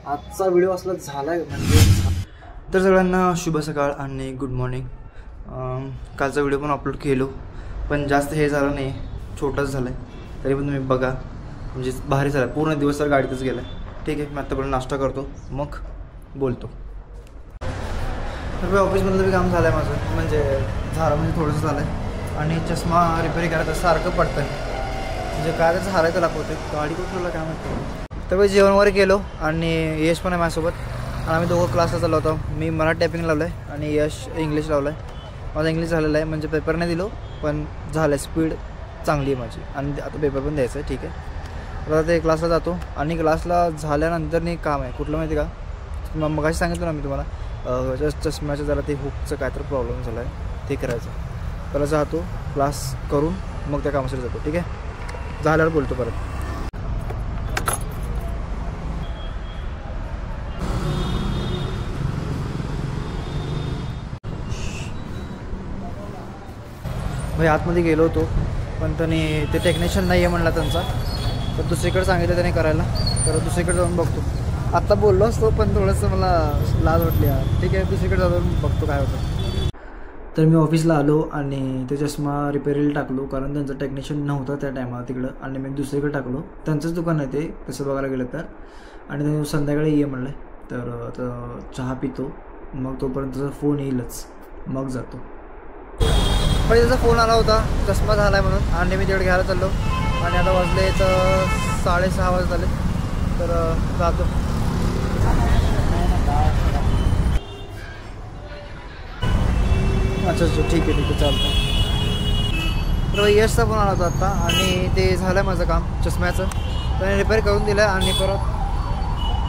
आजचा व्हिडिओ असला झालाय म्हणजे तर सगळ्यांना शुभ सकाळ आणि गुड मॉर्निंग। कालचा व्हिडिओ पण अपलोड केलो पण जास्त हे झालं नाही, छोटाच झालं आहे तरी पण तुम्ही बघा, म्हणजे भारी झालं। पूर्ण दिवस तर गाडीतच गेला आहे। ठीक आहे, मी आत्तापर्यंत नाश्ता करतो मग बोलतो। तर ऑफिसमधलं बी काम झालं आहे माझं, म्हणजे झालं म्हणजे थोडंसं झालं आहे। आणि चष्मा रिपेअर करायचं सारखं पडतं आहे, म्हणजे काय त्याचं हारायचं दाखवते गाडी कुठं काय म्हणतो। तर जेवण वगैरे केलो आणि यश पण आहे माझ्यासोबत आणि आम्ही दोघं क्लासला चाललो होतो। मी मराठी टायपिंग लावलं आहे आणि यश इंग्लिश लावलं आहे। माझं इंग्लिश झालेलं आहे, म्हणजे पेपर नाही दिलो पण झालं आहे, स्पीड चांगली आहे माझी आणि आता पेपर पण द्यायचं आहे। ठीक आहे, आता ते क्लासला जातो आणि क्लासला झाल्यानंतर नाही काम आहे कुठलं माहिती का, मग मगाशी सांगितलं ना मी तुम्हाला चष्म्याचं जरा ते हुकचं काय तर प्रॉब्लेम झाला आहे, ते करायचं। त्याला जातो क्लास करून मग त्या कामासाठी जातो। ठीक आहे, झाल्यावर बोलतो परत। भाई आतमध्ये गेलो होतो पण त्याने ते टेक्निशियन नाही आहे म्हणला त्यांचा, तर दुसरीकडे सांगितलं त्याने करायला, तर दुसरीकडे जाऊन बघतो। आत्ता बोललो असतो पण थोडंसं मला लाज वाटली यार। ठीक आहे, दुसरीकडे जाऊन बघतो काय होतं। तर मी ऑफिसला आलो आणि ते चष्मा रिपेअरीला टाकलो, कारण त्यांचा टेक्निशियन नव्हता त्या टायमाला तिकडं आणि मी दुसरीकडे टाकलो। त्यांचंच दुकान आहे ते तसं बघायला गेलं तर, आणि ते संध्याकाळी ये म्हणलं तर आता चहा पितो, मग तोपर्यंत त्याचा फोन येईलच मग जातो। पण त्याचा फोन आला होता चष्मा झाला आहे म्हणून, आणि मी तिकडे घ्यायला चाललो आणि आता वाजले तर 6:30 वाजत आले, तर जातो। अच्छा ठीक आहे चालतं। तर यशचा फोन आला होता आत्ता आणि ते झालं आहे माझं काम चष्म्याचं, त्याने रिपेअर करून दिलं आहे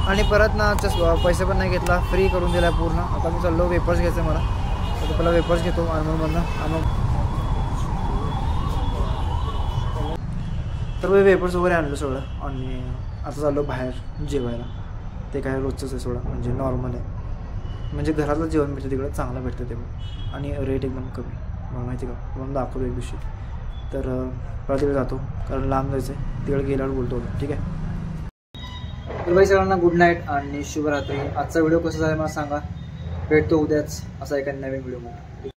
आणि परत ना पैसे पण नाही घेतला, फ्री करून दिला आहे पूर्ण। आता मी चाललो वेपर्स घ्यायचं मला, तर पहिला वेपर्स घेतो अनमोलमधनं आणि तर मी वेपर्स वगैरे आणलं सगळं आणि आता चाललो बाहेर जेवायला। ते काय रोजचंच आहे सोडा, म्हणजे नॉर्मल आहे, म्हणजे घरातलं जेवण भेटतं तिकडं चांगलं भेटतं ते आणि रेट एकदम कमी, मला माहिती का, म्हणून दाखवतो एक दिवशी। तर परत तिकडे जातो कारण लांब जायचं आहे, तिकडे गेल्यावर बोलतो। ठीक आहे, तर बाई सगळ्यांना गुड नाईट आणि शुभरात्री। आजचा व्हिडिओ कसा झाला मला सांगा, भेटतो उद्याच असा एका नवीन व्हिडिओमध्ये।